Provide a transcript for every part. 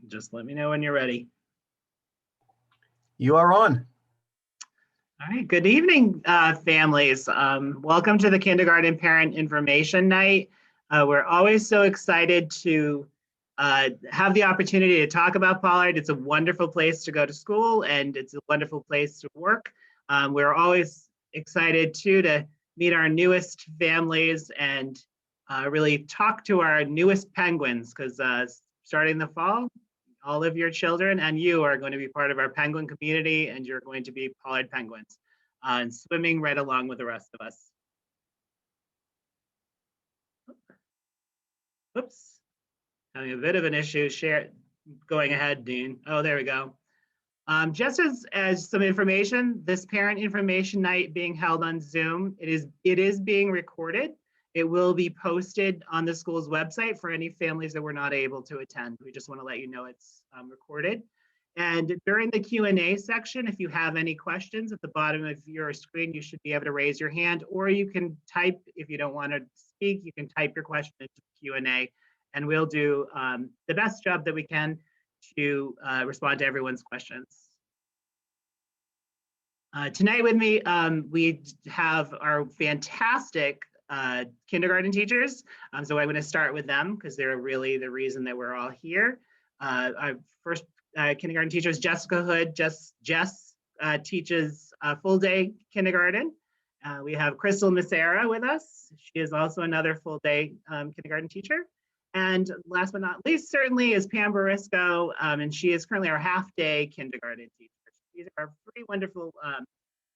Just let me know when you're ready. You are on. All right, good evening, families. Welcome to the Kindergarten Parent Information Night. We're always so excited to have the opportunity to talk about Pollard. It's a wonderful place to go to school and it's a wonderful place to work. We're always excited too to meet our newest families and really talk to our newest penguins, because starting the fall, all of your children and you are going to be part of our penguin community, and you're going to be Pollard penguins and swimming right along with the rest of us. Oops, having a bit of an issue. Going ahead, Dean. Oh, there we go. Just as some information, this parent information night being held on Zoom, it is being recorded. It will be posted on the school's website for any families that were not able to attend. We just want to let you know it's recorded. And during the Q&A section, if you have any questions at the bottom of your screen, you should be able to raise your hand, or you can type. If you don't want to speak, you can type your question into the Q&A, and we'll do the best job that we can to respond to everyone's questions. Tonight with me, we have our fantastic kindergarten teachers. So I'm going to start with them because they're really the reason that we're all here. Our first kindergarten teacher is Jessica Hood. Jess teaches full day kindergarten. We have Crystal Macera with us. She is also another full day kindergarten teacher. And last but not least, certainly, is Pam Barisco, and she is currently our half day kindergarten teacher. These are our three wonderful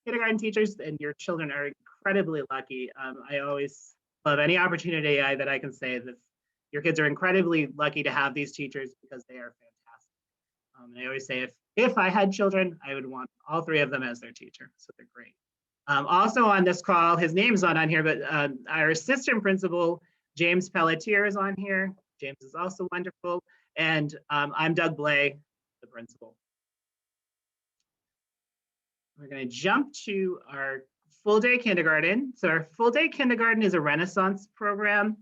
kindergarten teachers, and your children are incredibly lucky. I always love any opportunity that I can say that your kids are incredibly lucky to have these teachers, because they are fantastic. I always say if I had children, I would want all three of them as their teacher, so they're great. Also on this call, his name's not on here, but our assistant principal, James Pelletier, is on here. James is also wonderful. And I'm Doug Blay, the principal. We're going to jump to our full day kindergarten. So our full day kindergarten is a Renaissance program,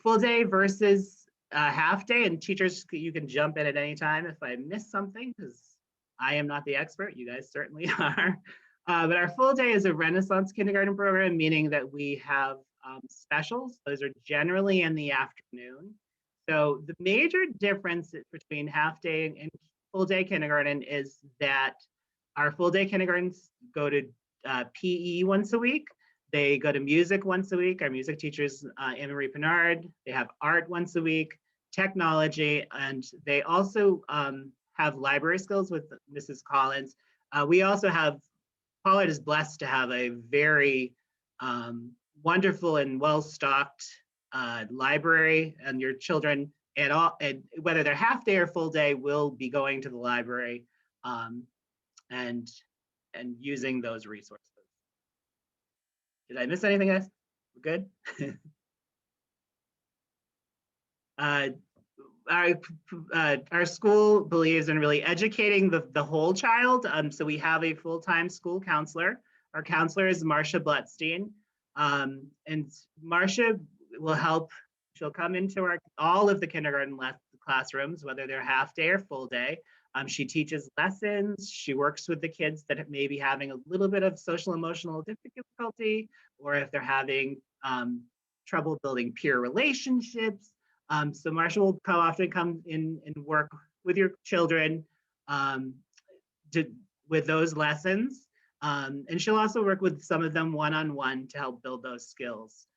full day versus half day. And teachers, you can jump in at any time if I miss something, because I am not the expert. You guys certainly are. But our full day is a Renaissance kindergarten program, meaning that we have specials. Those are generally in the afternoon. So the major difference between half day and full day kindergarten is that our full day kindergartens go to PE once a week. They go to music once a week. Our music teachers, Anne-Marie Pinard, they have art once a week, technology, and they also have library skills with Mrs. Collins. We also have, Pollard is blessed to have a very wonderful and well-stocked library, and your children, and whether they're half day or full day, will be going to the library and using those resources. Did I miss anything, guys? We're good? Our school believes in really educating the whole child. So we have a full-time school counselor. Our counselor is Marcia Blutstein. And Marcia will help. She'll come into all of the kindergarten classrooms, whether they're half day or full day. She teaches lessons. She works with the kids that may be having a little bit of social emotional difficulty, or if they're having trouble building peer relationships. So Marcia will often come in and work with your children with those lessons. And she'll also work with some of them one-on-one to help build those skills.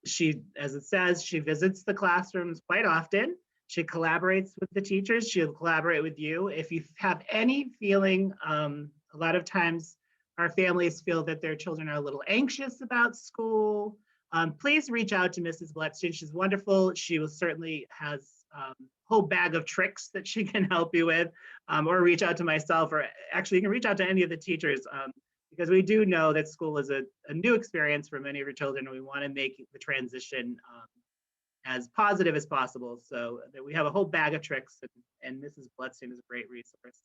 She, as it says, she visits the classrooms quite often. She collaborates with the teachers. She'll collaborate with you. If you have any feeling, a lot of times our families feel that their children are a little anxious about school, please reach out to Mrs. Blutstein. She's wonderful. She will certainly has a whole bag of tricks that she can help you with, or reach out to myself, or actually you can reach out to any of the teachers, because we do know that school is a new experience for many of your children, and we want to make the transition as positive as possible. So that we have a whole bag of tricks, and Mrs. Blutstein is a great resource.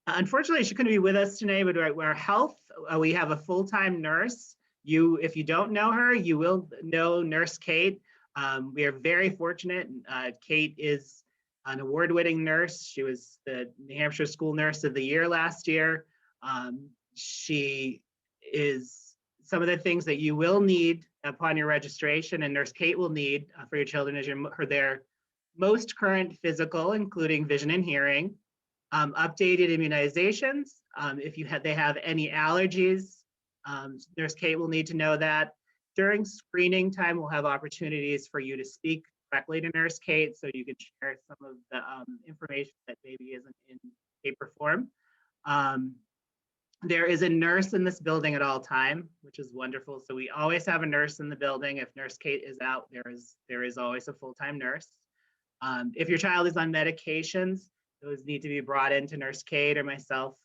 Unfortunately, she couldn't be with us today, but our health, we have a full-time nurse. If you don't know her, you will know Nurse Kate. We are very fortunate. Kate is an award-winning nurse. She was the New Hampshire School Nurse of the Year last year. She is some of the things that you will need upon your registration, and Nurse Kate will need for your children is their most current physical, including vision and hearing, updated immunizations. If they have any allergies, Nurse Kate will need to know that. During screening time, we'll have opportunities for you to speak directly to Nurse Kate, so you can share some of the information that maybe isn't in paper form. There is a nurse in this building at all time, which is wonderful. So we always have a nurse in the building. If Nurse Kate is out, there is always a full-time nurse. If your child is on medications, those need to be brought into Nurse Kate or myself.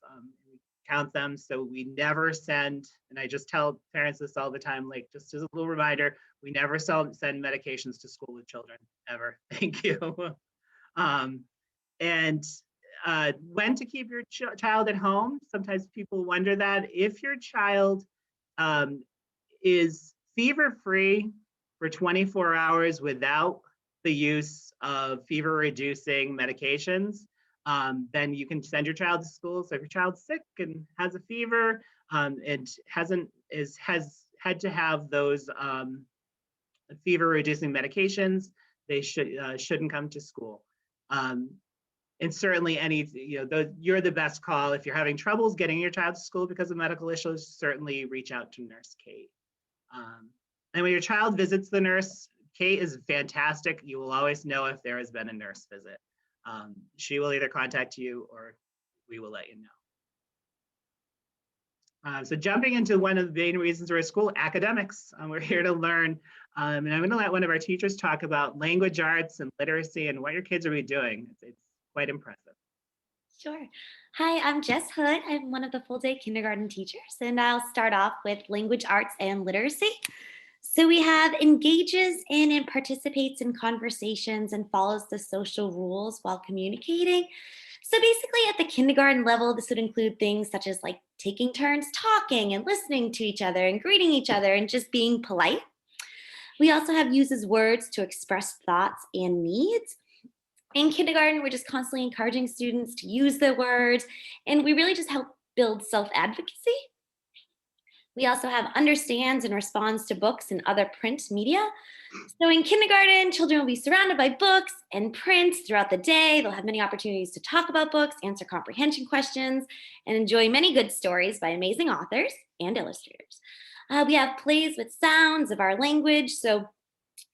We count them. So we never send, and I just tell parents this all the time, like just as a little reminder, we never send medications to school with children, ever. Thank you. When to keep your child at home. Sometimes people wonder that. If your child is fever-free for 24 hours without the use of fever-reducing medications, then you can send your child to school. So if your child's sick and has a fever and has had to have those fever-reducing medications, they shouldn't come to school. And certainly you're the best call. If you're having troubles getting your child to school because of medical issues, certainly reach out to Nurse Kate. And when your child visits the nurse, Kate is fantastic. You will always know if there has been a nurse visit. She will either contact you or we will let you know. So jumping into one of the main reasons we're at school, academics. We're here to learn. And I'm going to let one of our teachers talk about language arts and literacy and what your kids are doing. It's quite impressive. Sure. Hi, I'm Jess Hood. I'm one of the full day kindergarten teachers, and I'll start off with language arts and literacy. So we have engages in and participates in conversations and follows the social rules while communicating. So basically at the kindergarten level, this would include things such as like taking turns talking and listening to each other and greeting each other and just being polite. We also have uses words to express thoughts and needs. In kindergarten, we're just constantly encouraging students to use their words, and we really just help build self-advocacy. We also have understands and responds to books and other print media. So in kindergarten, children will be surrounded by books and print throughout the day. They'll have many opportunities to talk about books, answer comprehension questions, and enjoy many good stories by amazing authors and illustrators. We have plays with sounds of our language. So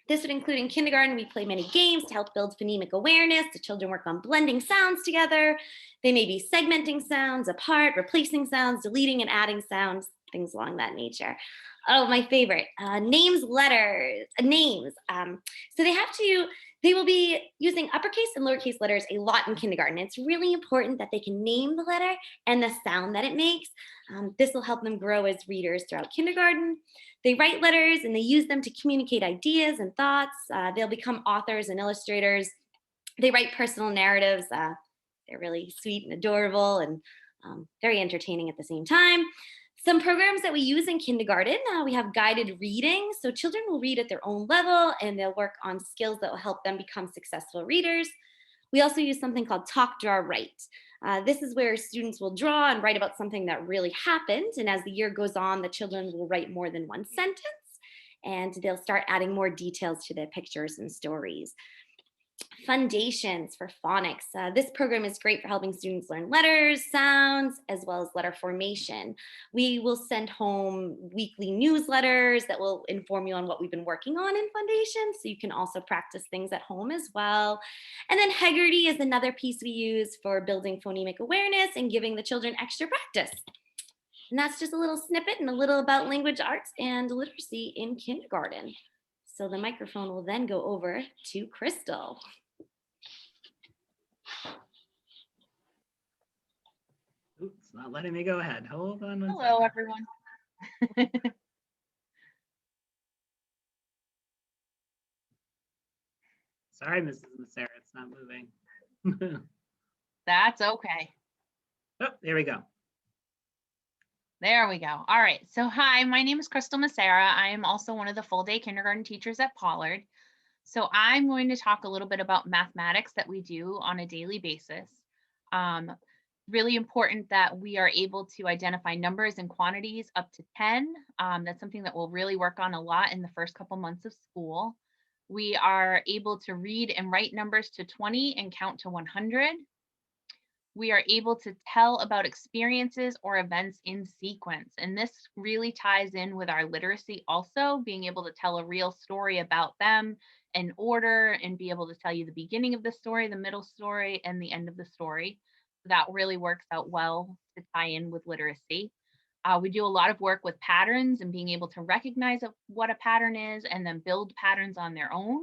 this would include in kindergarten, we play many games to help build phonemic awareness. The children work on blending sounds together. They may be segmenting sounds apart, replacing sounds, deleting and adding sounds, things along that nature. Oh, my favorite, names, letters, names. So they will be using uppercase and lowercase letters a lot in kindergarten. It's really important that they can name the letter and the sound that it makes. This will help them grow as readers throughout kindergarten. They write letters and they use them to communicate ideas and thoughts. They'll become authors and illustrators. They write personal narratives. They're really sweet and adorable and very entertaining at the same time. Some programs that we use in kindergarten, we have guided reading. So children will read at their own level and they'll work on skills that will help them become successful readers. We also use something called talk, draw, write. This is where students will draw and write about something that really happened. And as the year goes on, the children will write more than one sentence and they'll start adding more details to their pictures and stories. Foundations for phonics. This program is great for helping students learn letters, sounds, as well as letter formation. We will send home weekly newsletters that will inform you on what we've been working on in Foundations, so you can also practice things at home as well. And then Heggerty is another piece we use for building phonemic awareness and giving the children extra practice. And that's just a little snippet and a little about language arts and literacy in kindergarten. So the microphone will then go over to Crystal. Oops, not letting me go ahead. Hold on. Hello, everyone. Sorry, Mrs. Sarah, it's not moving. That's okay. Oh, there we go. There we go. All right. So hi, my name is Crystal Massera. I am also one of the full day kindergarten teachers at Pollard. So I'm going to talk a little bit about mathematics that we do on a daily basis. Um, Really important that we are able to identify numbers and quantities up to 10. That's something that we'll really work on a lot in the first couple months of school. We are able to read and write numbers to 20 and count to 100. We are able to tell about experiences or events in sequence. And this really ties in with our literacy also, being able to tell a real story about them in order and be able to tell you the beginning of the story, the middle story, and the end of the story. That really works out well to tie in with literacy. We do a lot of work with patterns and being able to recognize what a pattern is and then build patterns on their own.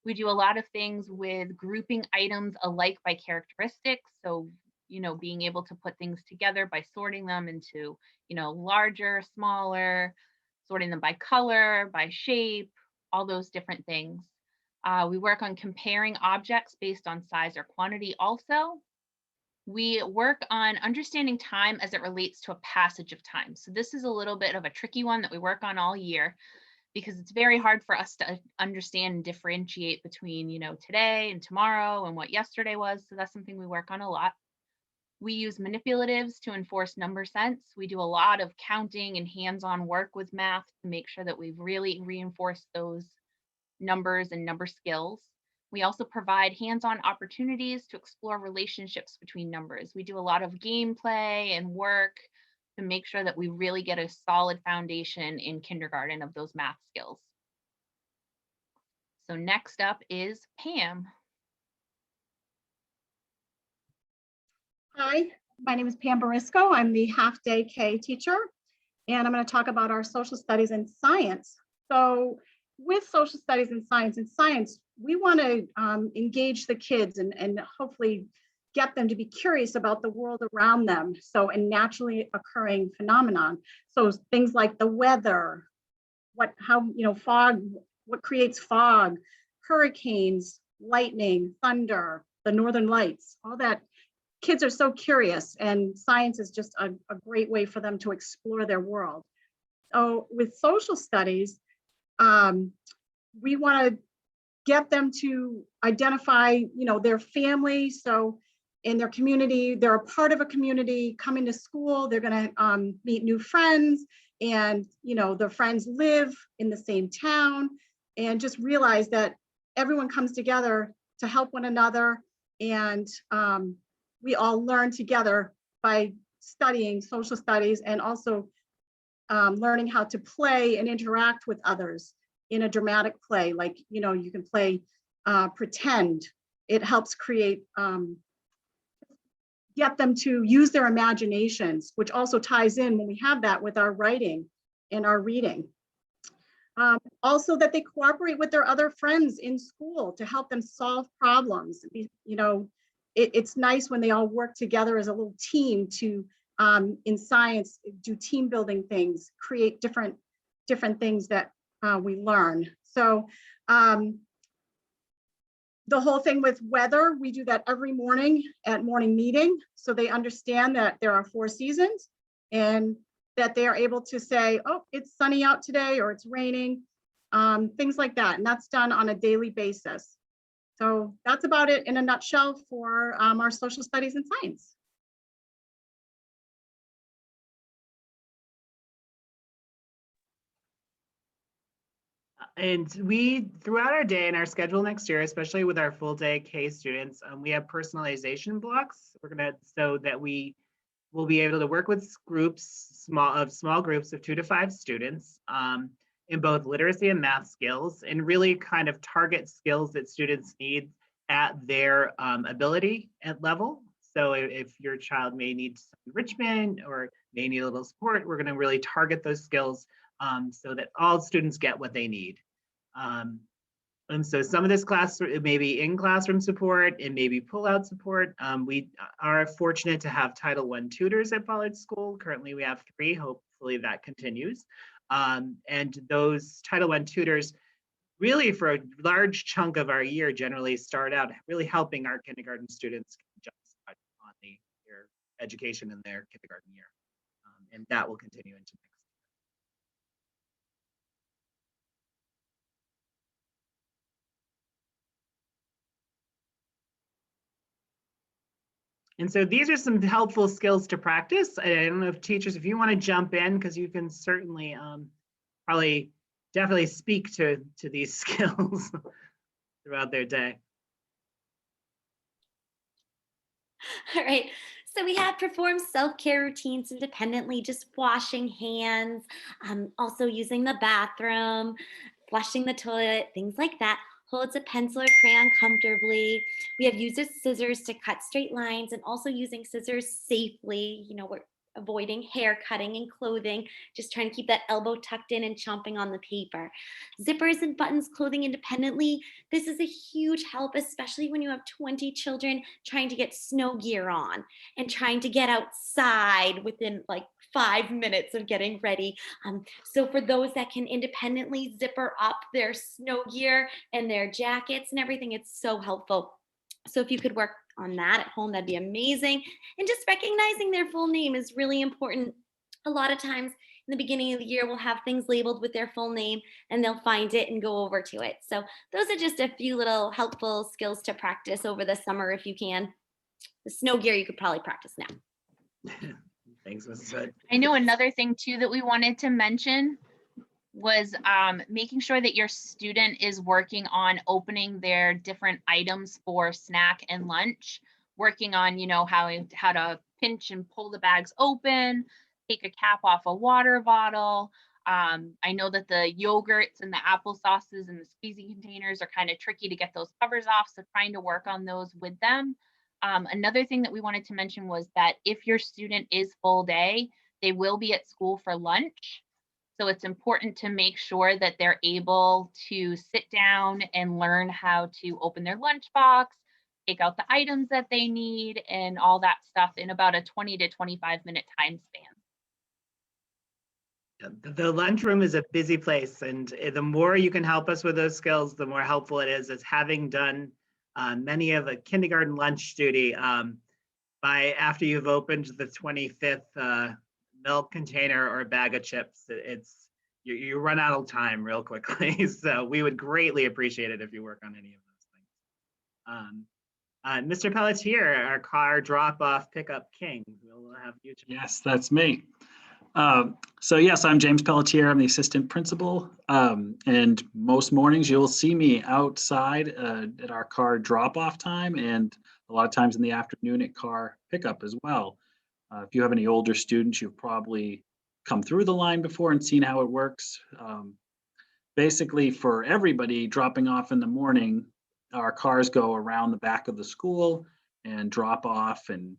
We do a lot of things with grouping items alike by characteristics. So, being able to put things together by sorting them into, larger, smaller, sorting them by color, by shape, all those different things. We work on comparing objects based on size or quantity also. We work on understanding time as it relates to a passage of time. So this is a little bit of a tricky one that we work on all year, because it's very hard for us to understand and differentiate between, today and tomorrow and what yesterday was. So that's something we work on a lot. We use manipulatives to enforce number sense. We do a lot of counting and hands-on work with math to make sure that we've really reinforced those numbers and number skills. We also provide hands-on opportunities to explore relationships between numbers. We do a lot of gameplay and work to make sure that we really get a solid foundation in kindergarten of those math skills. So next up is Pam. Hi, my name is Pam Barisco. I'm the half-day K teacher, and I'm going to talk about our social studies and science. So with social studies and science, we want to engage the kids and hopefully get them to be curious about the world around them. So a naturally occurring phenomenon. So things like the weather, fog, what creates fog, hurricanes, lightning, thunder, the northern lights, all that. Kids are so curious, and science is just a great way for them to explore their world. So with social studies, we want to get them to identify, their family. So in their community, they're a part of a community. Coming to school, they're going to meet new friends, and their friends live in the same town, and just realize that everyone comes together to help one another, and we all learn together by studying social studies, and also learning how to play and interact with others in a dramatic play. Like, you can play pretend. It helps get them to use their imaginations, which also ties in when we have that with our writing and our reading. Also that they cooperate with their other friends in school to help them solve problems. It's nice when they all work together as a little team to, in science, do team building things, create different things that we learn. So the whole thing with weather, we do that every morning at morning meeting. So they understand that there are 4 seasons, and that they are able to say, oh, it's sunny out today, or it's raining, things like that. And that's done on a daily basis. So that's about it in a nutshell for our social studies and science. And we, throughout our day and our schedule next year, especially with our full day K students, we have personalization blocks. So that we will be able to work with small groups of 2 to 5 students in both literacy and math skills, and really kind of target skills that students need at their ability at level. So if your child may need some enrichment or may need a little support, we're going to really target those skills so that all students get what they need. And so some of this class, it may be in classroom support, it may be pull-out support. We are fortunate to have Title I tutors at Pollard School. Currently we have 3, hopefully that continues. And those Title I tutors really for a large chunk of our year generally start out really helping our kindergarten students jumpstart on their education in their kindergarten year. And that will continue into next. And so these are some helpful skills to practice. I don't know if teachers, if you want to jump in, because you can certainly probably definitely speak to these skills throughout their day. All right. So we have performed self-care routines independently, just washing hands, also using the bathroom, flushing the toilet, things like that. Holds a pencil or crayon comfortably. We have used scissors to cut straight lines and also using scissors safely. You know, we're avoiding hair cutting and clothing, just trying to keep that elbow tucked in and chomping on the paper. Zippers and buttons clothing independently. This is a huge help, especially when you have 20 children trying to get snow gear on and trying to get outside within like 5 minutes of getting ready. So for those that can independently zipper up their snow gear and their jackets and everything, it's so helpful. So if you could work on that at home, that'd be amazing. And just recognizing their full name is really important. A lot of times in the beginning of the year, we'll have things labeled with their full name and they'll find it and go over to it. So those are just a few little helpful skills to practice over the summer if you can. The snow gear, you could probably practice now. Thanks, Mrs. Hood. I know another thing too that we wanted to mention was making sure that your student is working on opening their different items for snack and lunch, working on, you know, how to pinch and pull the bags open, take a cap off a water bottle. I know that the yogurts and the applesauces and the squeezy containers are kind of tricky to get those covers off, so trying to work on those with them. Another thing that we wanted to mention was that if your student is full day, they will be at school for lunch. So it's important to make sure that they're able to sit down and learn how to open their lunchbox, take out the items that they need, and all that stuff in about a 20 to 25-minute time span. The lunchroom is a busy place, and the more you can help us with those skills, the more helpful it is. As having done many of a kindergarten lunch duty, by after you've opened the 25th milk container or a bag of chips, you run out of time real quickly. So we would greatly appreciate it if you work on any of those things. Mr. Pelletier, our car drop-off pickup king, we'll have you. Yes, that's me. So yes, I'm James Pelletier. I'm the assistant principal. And most mornings you'll see me outside at our car drop-off time, and a lot of times in the afternoon at car pickup as well. If you have any older students, you've probably come through the line before and seen how it works. Basically, for everybody dropping off in the morning, our cars go around the back of the school and drop off, and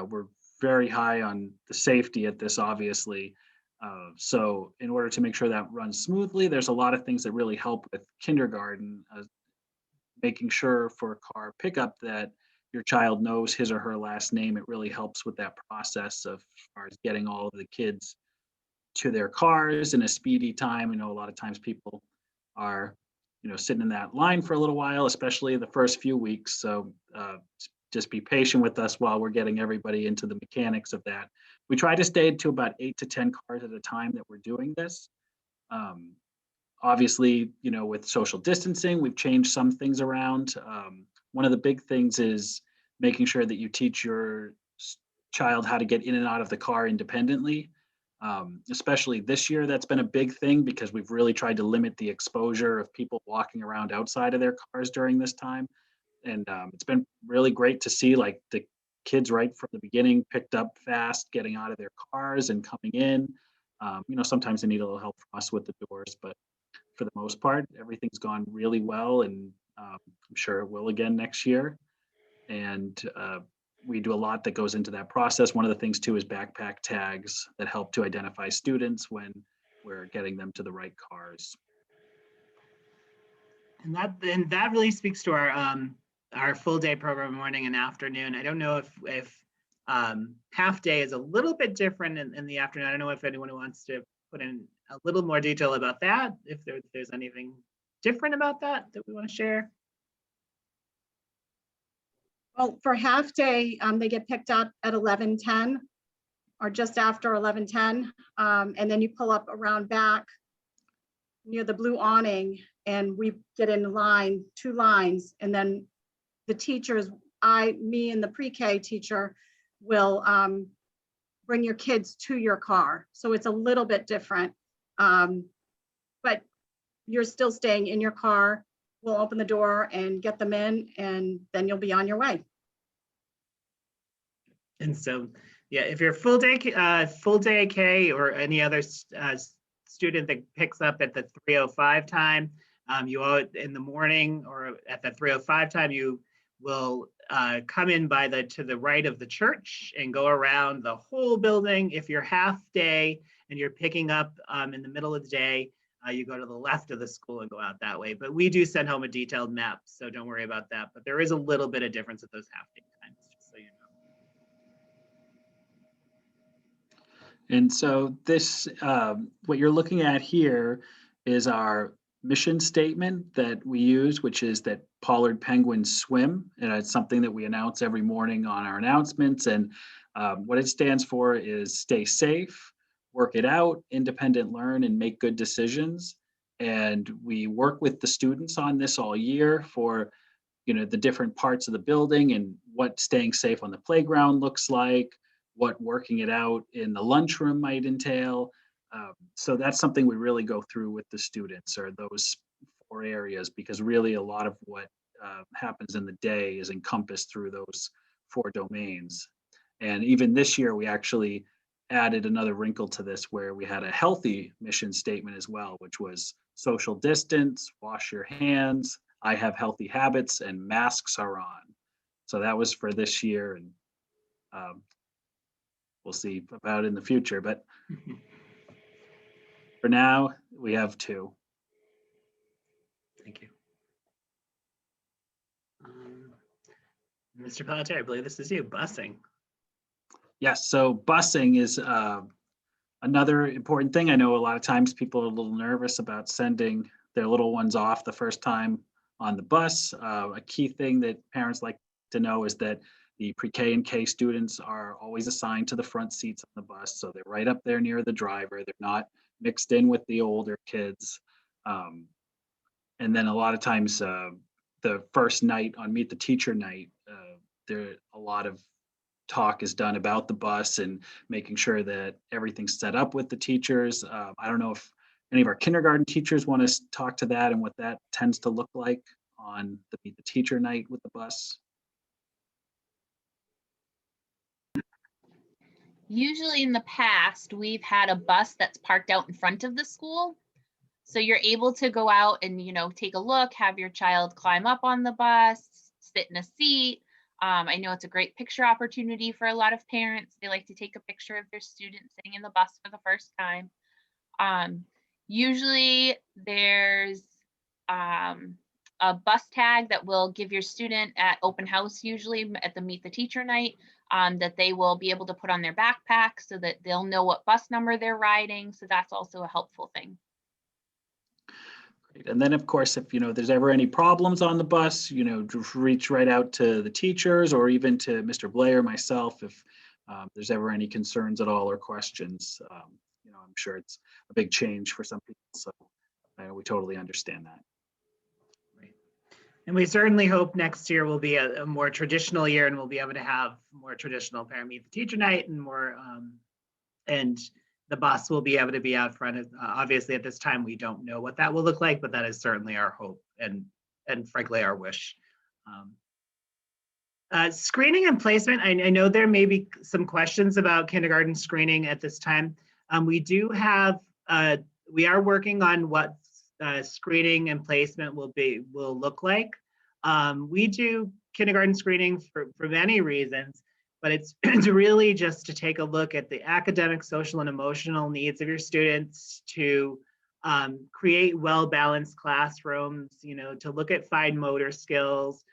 we're very high on the safety at this, obviously. So in order to make sure that runs smoothly, there's a lot of things that really help with kindergarten, making sure for car pickup that your child knows his or her last name. It really helps with that process of as far as getting all of the kids to their cars in a speedy time. I know a lot of times people are, sitting in that line for a little while, especially the first few weeks. So just be patient with us while we're getting everybody into the mechanics of that. We try to stay to about 8 to 10 cars at a time that we're doing this. Obviously, with social distancing, we've changed some things around. One of the big things is making sure that you teach your child how to get in and out of the car independently. Especially this year, that's been a big thing because we've really tried to limit the exposure of people walking around outside of their cars during this time. And it's been really great to see like the kids right from the beginning picked up fast, getting out of their cars and coming in. Sometimes they need a little help from us with the doors, but for the most part, everything's gone really well, and I'm sure it will again next year. And we do a lot that goes into that process. One of the things too is backpack tags that help to identify students when we're getting them to the right cars. And that really speaks to our full day program, morning and afternoon. I don't know if half day is a little bit different in the afternoon. I don't know if anyone wants to put in a little more detail about that, if there's anything different about that we want to share. Well, for half day, they get picked up at 11:10 or just after 11:10. And then you pull up around back near the blue awning, and we get in line, 2 lines, and then the teachers me and the pre-K teacher will bring your kids to your car. So it's a little bit different. But you're still staying in your car. We'll open the door and get them in, and then you'll be on your way. And so, yeah, if you're full day K or any other student that picks up at the 3:05 time, you all in the morning or at the 3:05 time, you will come in to the right of the church and go around the whole building. If you're half day and you're picking up in the middle of the day, you go to the left of the school and go out that way. But we do send home a detailed map, so don't worry about that. But there is a little bit of difference at those half day times, just so you know. And so this, what you're looking at here is our mission statement that we use, which is that Pollard penguins swim. And it's something that we announce every morning on our announcements. And what it stands for is stay safe, work it out, independent learn, and make good decisions. And we work with the students on this all year for, the different parts of the building and what staying safe on the playground looks like, what working it out in the lunchroom might entail. So that's something we really go through with the students, are those 4 areas, because really a lot of what happens in the day is encompassed through those 4 domains. And even this year, we actually added another wrinkle to this where we had a healthy mission statement as well, which was social distance, wash your hands, I have healthy habits, and masks are on. So that was for this year, and we'll see about in the future, but for now we have 2. Thank you. Mr. Pelletier, I believe this is you, busing. Yes, so busing is another important thing. I know a lot of times people are a little nervous about sending their little ones off the first time on the bus. A key thing that parents like to know is that the pre-K and K students are always assigned to the front seats on the bus. So they're right up there near the driver. They're not mixed in with the older kids. And then a lot of times the first night on Meet the Teacher night, there a lot of talk is done about the bus and making sure that everything's set up with the teachers. I don't know if any of our kindergarten teachers want to talk to that and what that tends to look like on the Meet the Teacher night with the bus. Usually in the past, we've had a bus that's parked out in front of the school. So you're able to go out and, take a look, have your child climb up on the bus, sit in a seat. I know it's a great picture opportunity for a lot of parents. They like to take a picture of their student sitting in the bus for the first time. Usually there's a bus tag that will give your student at open house, usually at the Meet the Teacher night, that they will be able to put on their backpack so that they'll know what bus number they're riding. So that's also a helpful thing. And then, of course, if there's ever any problems on the bus, just reach right out to the teachers or even to Mr. Blair, myself, if there's ever any concerns at all or questions. I'm sure it's a big change for some people, so we totally understand that. Right. And we certainly hope next year will be a more traditional year, and we'll be able to have more traditional parent Meet the Teacher night and more and the bus will be able to be out front. Obviously, at this time, we don't know what that will look like, but that is certainly our hope and frankly, our wish. Screening and placement, I know there may be some questions about kindergarten screening at this time. We are working on what screening and placement will look like. We do kindergarten screening for many reasons, but it's really just to take a look at the academic, social, and emotional needs of your students, to create well-balanced classrooms, to look at fine motor skills,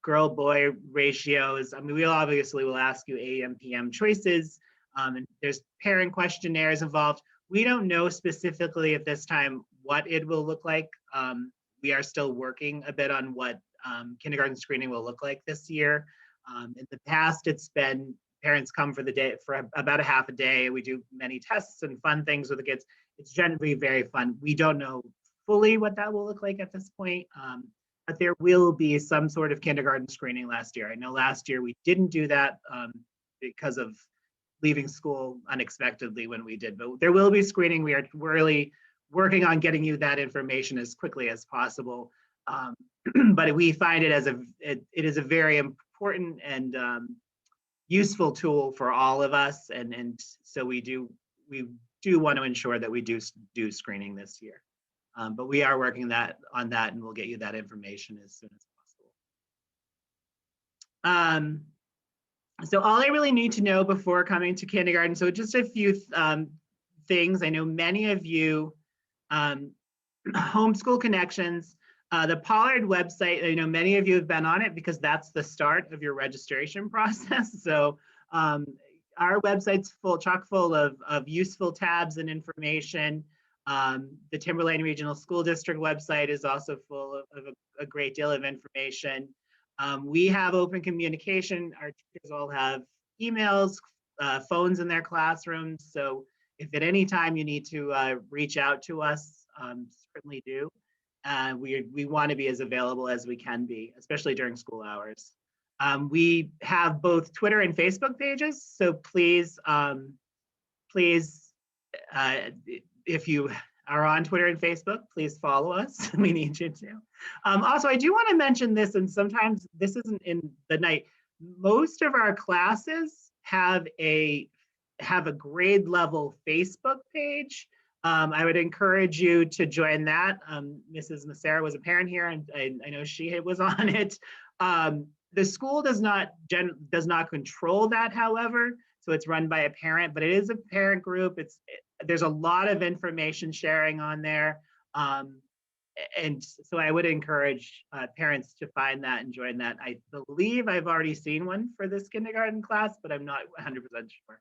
girl-boy ratios. I mean, we obviously will ask you AM, PM choices, and there's parent questionnaires involved. We don't know specifically at this time what it will look like. We are still working a bit on what kindergarten screening will look like this year. In the past, it's been parents come for the day for about a half a day. We do many tests and fun things with the kids. It's generally very fun. We don't know fully what that will look like at this point. but there will be some sort of kindergarten screening last year. I know last year we didn't do that because of leaving school unexpectedly when we did, but there will be screening. We are really working on getting you that information as quickly as possible. But we find it is a very important and useful tool for all of us, and so we do want to ensure that we do screening this year. But we are working on that, and we'll get you that information as soon as possible. So all I really need to know before coming to kindergarten, so just a few things. I know many of you homeschool connections, the Pollard website, I know many of you have been on it because that's the start of your registration process. So our website's chock full of useful tabs and information. The Timberlane Regional School District website is also full of a great deal of information. We have open communication. Our teachers all have emails, phones in their classrooms. So if at any time you need to reach out to us, certainly do. We want to be as available as we can be, especially during school hours. We have both Twitter and Facebook pages. So please, if you are on Twitter and Facebook, please follow us. We need you to. Also, I do want to mention this, and sometimes this isn't in the night. Most of our classes have a grade level Facebook page. I would encourage you to join that. Mrs. Massera was a parent here, and I know she was on it. The school does not control that, however, so it's run by a parent, but it is a parent group. There's a lot of information sharing on there. And so I would encourage parents to find that and join that. I believe I've already seen one for this kindergarten class, but I'm not 100% sure.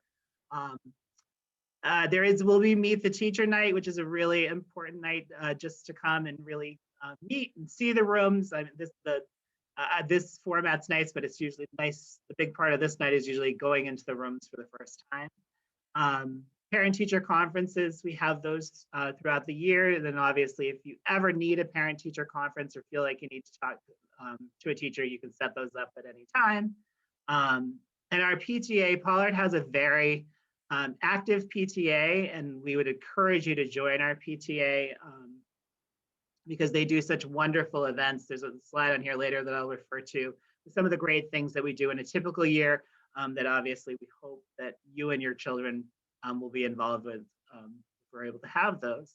Will be Meet the Teacher night, which is a really important night just to come and really meet and see the rooms. This format's nice, but it's usually nice. The big part of this night is usually going into the rooms for the first time. Parent-teacher conferences, we have those throughout the year. And then obviously, if you ever need a parent-teacher conference or feel like you need to talk to a teacher, you can set those up at any time. And our PTA, Pollard has a very active PTA, and we would encourage you to join our PTA because they do such wonderful events. There's a slide on here later that I'll refer to some of the great things that we do in a typical year that obviously we hope that you and your children will be involved with if we're able to have those.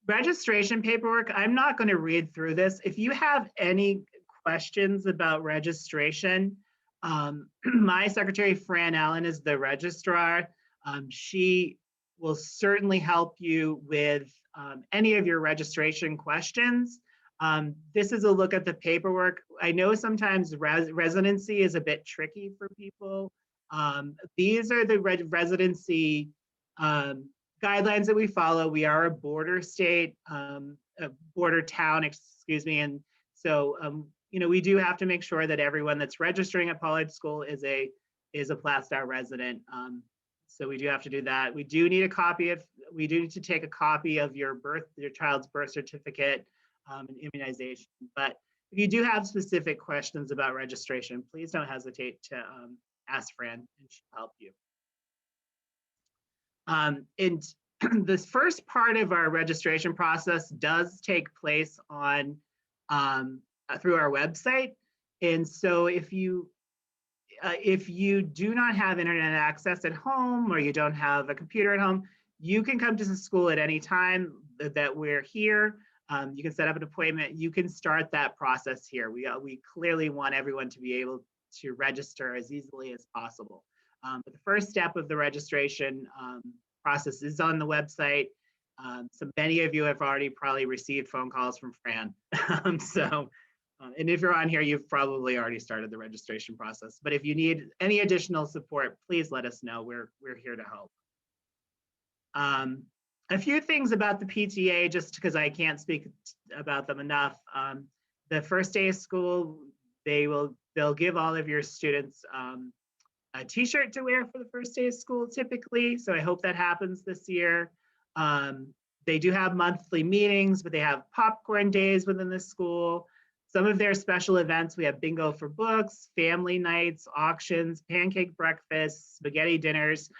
Registration paperwork, I'm not going to read through this. If you have any questions about registration, my secretary, Fran Allen, is the registrar. She will certainly help you with any of your registration questions. This is a look at the paperwork. I know sometimes residency is a bit tricky for people. These are the residency guidelines that we follow. We are a border state, a border town, excuse me. And so, we do have to make sure that everyone that's registering at Pollard School is a Platt Star resident. So we do have to do that. We do need to take a copy of your child's birth certificate and immunization. But if you do have specific questions about registration, please don't hesitate to ask Fran, and she'll help you. And this first part of our registration process does take place on through our website. And so if you do not have internet access at home, or you don't have a computer at home, you can come to the school at any time that we're here. You can set up an appointment. You can start that process here. We clearly want everyone to be able to register as easily as possible. But the first step of the registration process is on the website. So many of you have already probably received phone calls from Fran. And if you're on here, you've probably already started the registration process. But if you need any additional support, please let us know. We're here to help. A few things about the PTA, just because I can't speak about them enough. The first day of school, they'll give all of your students a t-shirt to wear for the first day of school typically. So I hope that happens this year. They do have monthly meetings, but they have popcorn days within the school. Some of their special events, we have bingo for books, family nights, auctions, pancake breakfasts, spaghetti dinners.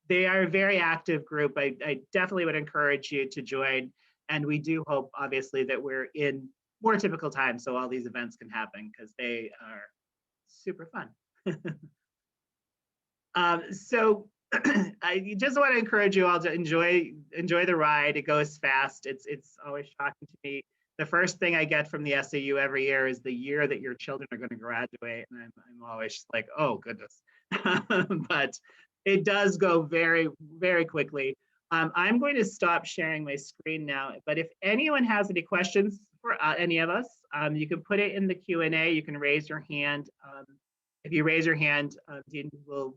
They are a very active group. I definitely would encourage you to join. And we do hope, obviously, that we're in more typical times so all these events can happen because they are super fun. So I just want to encourage you all to enjoy the ride. It goes fast. It's always shocking to me. The first thing I get from the SAU every year is the year that your children are going to graduate, and I'm always just like, oh goodness. But it does go very, very quickly. I'm going to stop sharing my screen now, but if anyone has any questions for any of us, you can put it in the Q&A. You can raise your hand. If you raise your hand, Dean will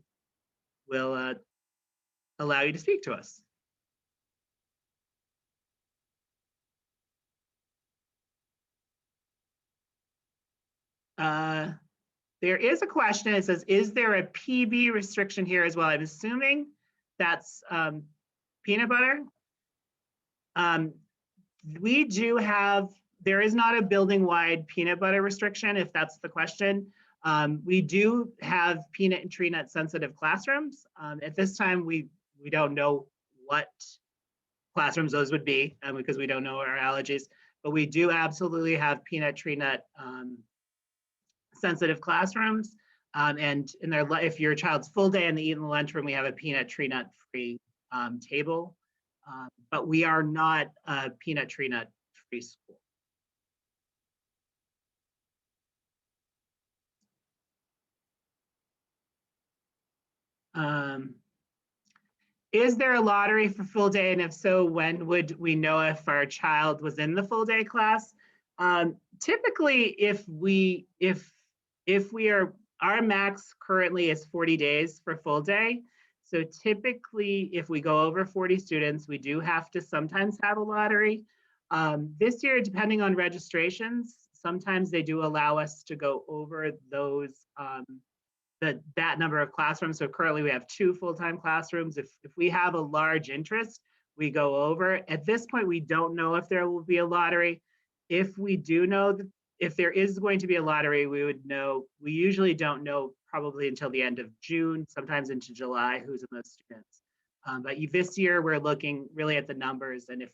allow you to speak to us. There is a question. It says, is there a PB restriction here as well? I'm assuming that's peanut butter. We do have, there is not a building-wide peanut butter restriction, if that's the question. We do have peanut and tree nut sensitive classrooms. At this time, we don't know what classrooms those would be because we don't know our allergies, but we do absolutely have peanut, tree nut sensitive classrooms. And in their, if your child's full day and they eat in the lunchroom, we have a peanut, tree nut free table. But we are not a peanut, tree nut free school. Is there a lottery for full day? And if so, when would we know if our child was in the full day class? Typically, if we are, our max currently is 40 days for full day. So typically, if we go over 40 students, we do have to sometimes have a lottery. This year, depending on registrations, sometimes they do allow us to go over those that number of classrooms. So currently we have 2 full-time classrooms. If we have a large interest, we go over. At this point, we don't know if there will be a lottery. If we do know that if there is going to be a lottery, we would know. We usually don't know probably until the end of June, sometimes into July, who's in those students. But this year we're looking really at the numbers and if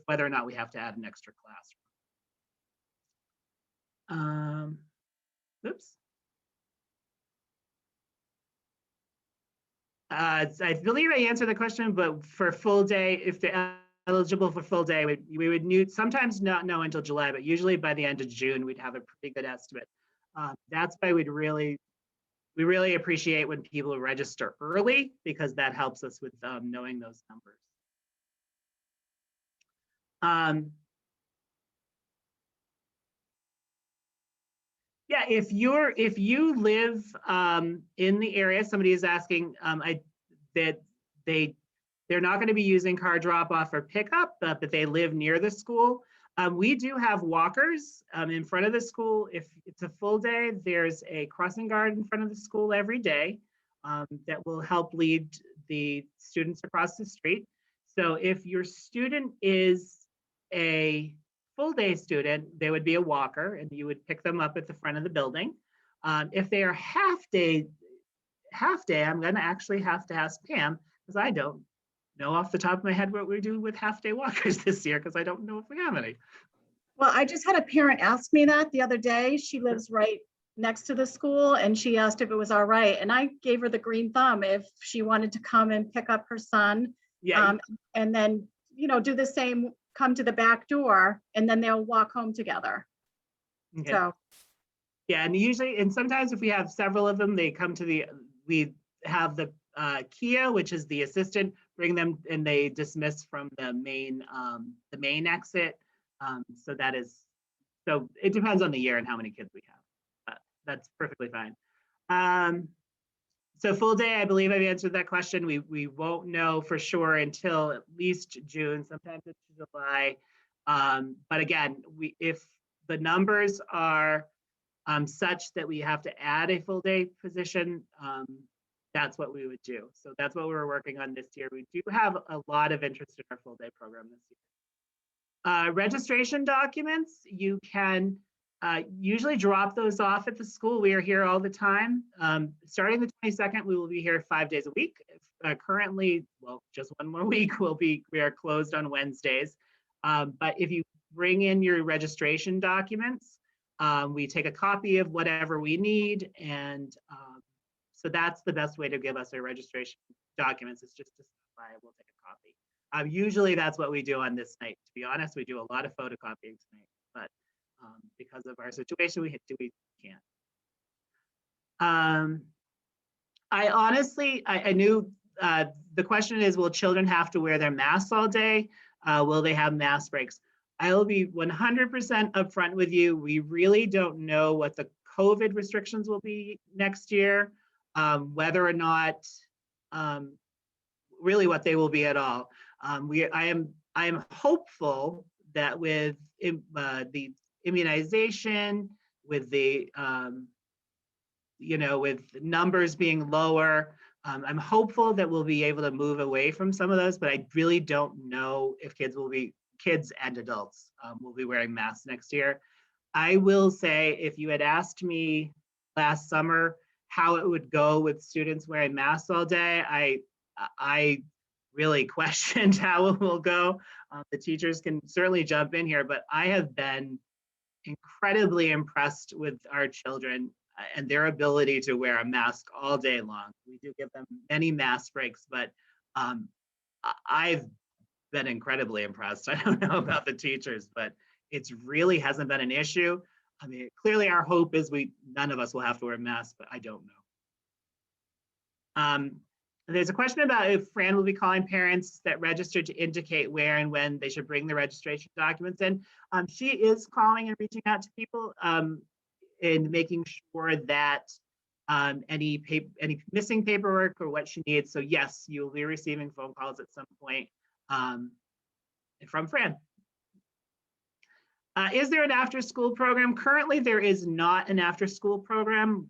whether or not we have to add an extra classroom. Oops. I believe I answered the question, but for full day, if they're eligible for full day, we would sometimes not know until July, but usually by the end of June, we'd have a pretty good estimate. That's why we really appreciate when people register early because that helps us with knowing those numbers. Yeah, if you live in the area, somebody is asking that they're not going to be using car drop off or pickup, but they live near the school. We do have walkers in front of the school. If it's a full day, there's a crossing guard in front of the school every day that will help lead the students across the street. So if your student is a full day student, they would be a walker and you would pick them up at the front of the building. If they are half day, I'm going to actually have to ask Pam because I don't know off the top of my head what we do with half day walkers this year because I don't know if we have any. Well, I just had a parent ask me that the other day. She lives right next to the school and she asked if it was all right. And I gave her the green thumb if she wanted to come and pick up her son. Yeah. And then, do the same, come to the back door and then they'll walk home together. Okay. So. Yeah, and sometimes if we have several of them, they come to we have the Kia, which is the assistant, bring them and they dismiss from the main exit. So it depends on the year and how many kids we have. But that's perfectly fine. So full day, I believe I've answered that question. We won't know for sure until at least June, sometimes it's July. But again, if the numbers are such that we have to add a full day position, that's what we would do. So that's what we're working on this year. We do have a lot of interest in our full day program this year. Registration documents, you can usually drop those off at the school. We are here all the time. Starting the 22nd, we will be here 5 days a week. Currently, well, just one more week, we are closed on Wednesdays. But if you bring in your registration documents, we take a copy of whatever we need. And so that's the best way to give us our registration documents, is just to stop by, we'll take a copy. Usually that's what we do on this night. To be honest, we do a lot of photocopying tonight, but because of our situation, we can't. I honestly, I knew the question is, will children have to wear their masks all day? Will they have mask breaks? I will be 100% upfront with you. We really don't know what the COVID restrictions will be next year, whether or not, really what they will be at all. I am hopeful that with the immunization, with the with numbers being lower, I'm hopeful that we'll be able to move away from some of those, but I really don't know if kids and adults will be wearing masks next year. I will say, if you had asked me last summer how it would go with students wearing masks all day, I really questioned how it will go. The teachers can certainly jump in here, but I have been incredibly impressed with our children and their ability to wear a mask all day long. We do give them many mask breaks, but I've been incredibly impressed. I don't know about the teachers, but it's really hasn't been an issue. I mean, clearly our hope is none of us will have to wear masks, but I don't know. There's a question about if Fran will be calling parents that registered to indicate where and when they should bring the registration documents in. She is calling and reaching out to people and making sure that any missing paperwork or what she needs. So yes, you'll be receiving phone calls at some point from Fran. Is there an after-school program? Currently, there is not an after-school program,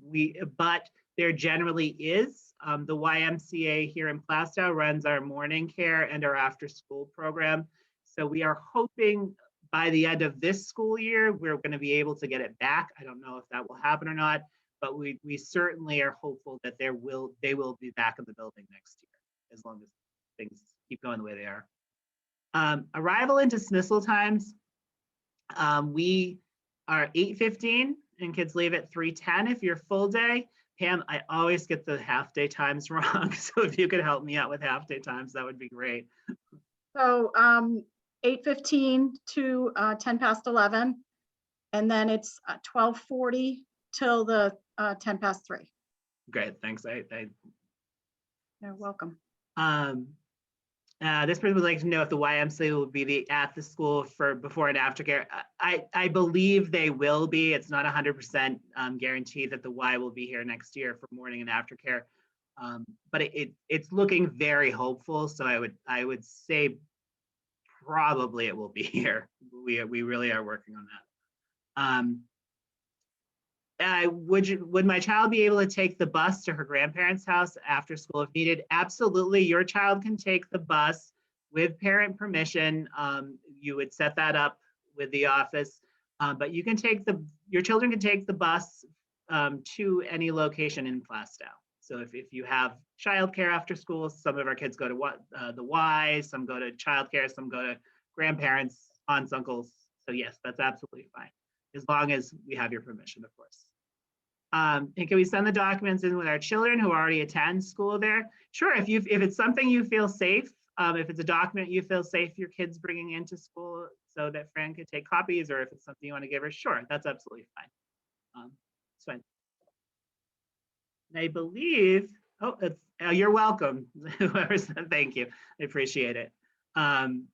but there generally is. The YMCA here in Plastow runs our morning care and our after-school program. So we are hoping by the end of this school year, we're going to be able to get it back. I don't know if that will happen or not, but we certainly are hopeful that they will be back in the building next year, as long as things keep going the way they are. Arrival and dismissal times. We are 8:15 and kids leave at 3:10 if you're full day. Pam, I always get the half day times wrong. So if you could help me out with half day times, that would be great. So 8:15 to 10 past 11. And then it's 12:40 till the 10 past 3. Great, thanks. You're welcome. This person would like to know if the YMCA will be at the school for before and after care. I believe they will be. It's not 100% guaranteed that the Y will be here next year for morning and after care, but it's looking very hopeful. So I would say probably it will be here. We really are working on that. Would my child be able to take the bus to her grandparents' house after school if needed? Absolutely. Your child can take the bus with parent permission. You would set that up with the office, but your children can take the bus to any location in Plastow. So if you have childcare after school, some of our kids go to the Y, some go to childcare, some go to grandparents, aunts, uncles. So yes, that's absolutely fine, as long as we have your permission, of course. And can we send the documents in with our children who already attend school there? Sure, if it's something you feel safe, if it's a document you feel safe your kid's bringing into school so that Fran could take copies, or if it's something you want to give her, sure, that's absolutely fine. It's fine. And I believe, you're welcome. Whoever said thank you, I appreciate it. And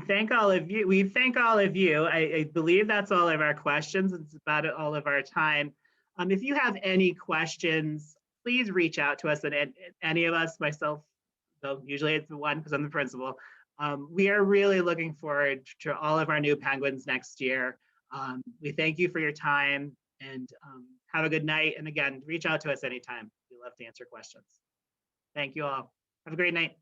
thank all of you. We thank all of you. I believe that's all of our questions. It's about all of our time. If you have any questions, please reach out to us, and any of us, myself, though usually it's the one because I'm the principal. We are really looking forward to all of our new penguins next year. We thank you for your time, and have a good night. And again, reach out to us anytime. We love to answer questions. Thank you all. Have a great night.